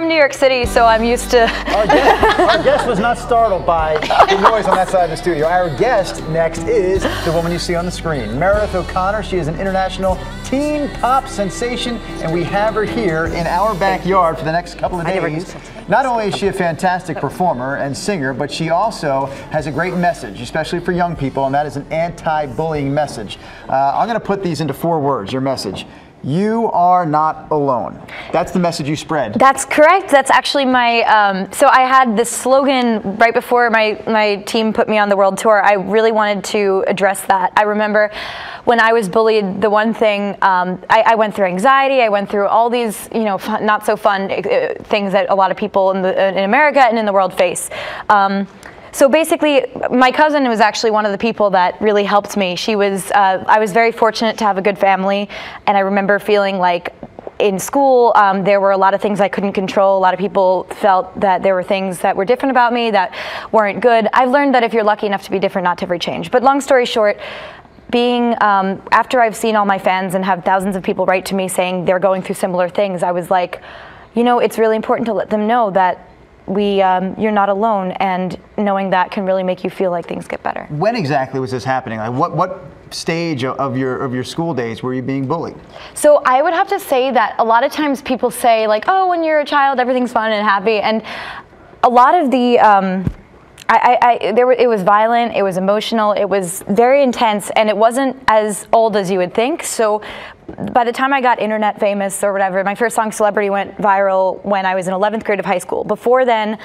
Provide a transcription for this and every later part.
from New York City, so I'm used to... Our guest was not startled by the noise on that side of the studio. Our guest next is the woman you see on the screen, Meredith O'Connor. She is an international teen pop sensation, and we have her here in our backyard for the next couple of days. Not only is she a fantastic performer and singer, but she also has a great message, especially for young people, and that is an anti-bullying message. I'm going to put these into 4 words, your message. You are not alone. That's the message you spread. That's correct. That's actually my, so I had this slogan right before my team put me on the world tour. I really wanted to address that. I remember when I was bullied, the one thing, I went through anxiety, I went through all these, you know, not so fun things that a lot of people in America and in the world face. So basically, my cousin was actually one of the people that really helped me. She was, I was very fortunate to have a good family, and I remember feeling like in school, there were a lot of things I couldn't control. A lot of people felt that there were things that were different about me that weren't good. I've learned that if you're lucky enough to be different, not to ever change. But long story short, being, after I've seen all my fans and have thousands of people write to me saying they're going through similar things, I was like, you know, it's really important to let them know that you're not alone, and knowing that can really make you feel like things get better. When exactly was this happening? Like what stage of your school days were you being bullied? So I would have to say that a lot of times people say like, oh, when you're a child everything's fun and happy, and a lot of the it was violent, it was emotional, it was very intense, and it wasn't as old as you would think. So by the time I got internet famous or whatever, my first song Celebrity went viral when I was in 11th grade of high school. Before then,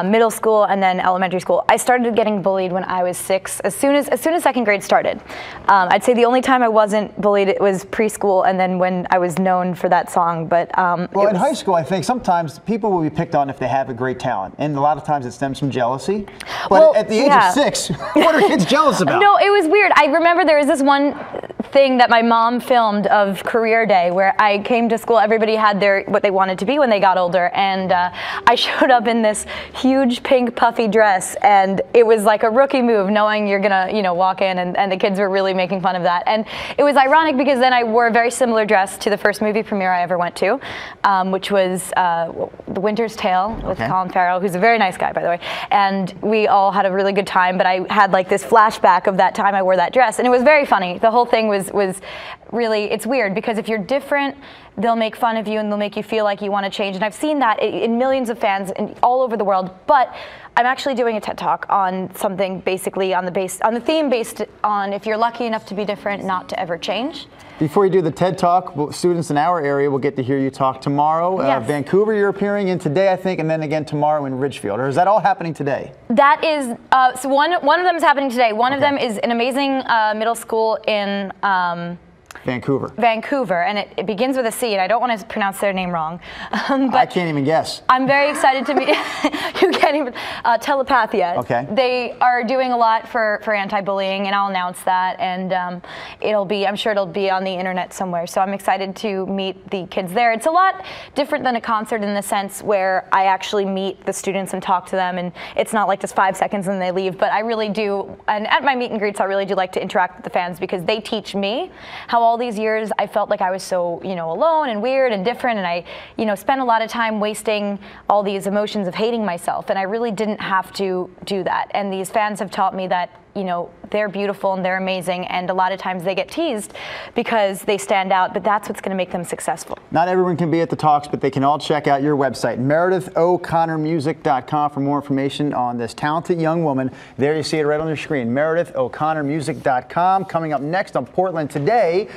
middle school and then elementary school, I started getting bullied when I was 6, as soon as 2nd grade started. I'd say the only time I wasn't bullied, it was preschool, and then when I was known for that song. But well, in high school, I think sometimes people will be picked on if they have a great talent, and a lot of times it stems from jealousy. But well, at the age of 6, what are kids jealous about? No, it was weird. I remember there was this one thing that my mom filmed of career day where I came to school, everybody had what they wanted to be when they got older, and I showed up in this huge pink puffy dress, and it was like a rookie move, knowing you're gonna, you know, walk in, and the kids were really making fun of that. And it was ironic because then I wore a very similar dress to the first movie premiere I ever went to, which was The Winter's Tale with Colin Farrell, who's a very nice guy, by the way, and we all had a really good time. But I had like this flashback of that time I wore that dress, and it was very funny. The whole thing was really, it's weird because if you're different, they'll make fun of you and they'll make you feel like you want to change. And I've seen that in millions of fans all over the world. But I'm actually doing a TED Talk on something basically on the theme based on if you're lucky enough to be different, not to ever change. Before you do the TED Talk, students in our area will get to hear you talk tomorrow. Yes. Vancouver you're appearing in today, I think, and then again tomorrow in Ridgefield. Or is that all happening today? That is, so one of them is happening today. One of them is an amazing middle school in Vancouver, and it begins with a C, and I don't want to pronounce their name wrong. But I can't even guess. I'm very excited to meet, you can't even, Telepathia. Okay. They are doing a lot for anti-bullying, and I'll announce that, and I'm sure it'll be on the internet somewhere, so I'm excited to meet the kids there. It's a lot different than a concert in the sense where I actually meet the students and talk to them, and it's not like just 5 seconds and they leave, but I really do, and at my meet and greets I really do like to interact with the fans because they teach me how all these years I felt like I was so, you know, alone and weird and different, and I, you know, spent a lot of time wasting all these emotions of hating myself, and I really didn't have to do that. And these fans have taught me that, you know, they're beautiful and they're amazing, and a lot of times they get teased because they stand out, but that's what's going to make them successful. Not everyone can be at the talks, but they can all check out your website, MeredithO'ConnorMusic.com, for more information on this talented young woman. There you see it right on your screen, MeredithO'ConnorMusic.com. Coming up next on Portland Today.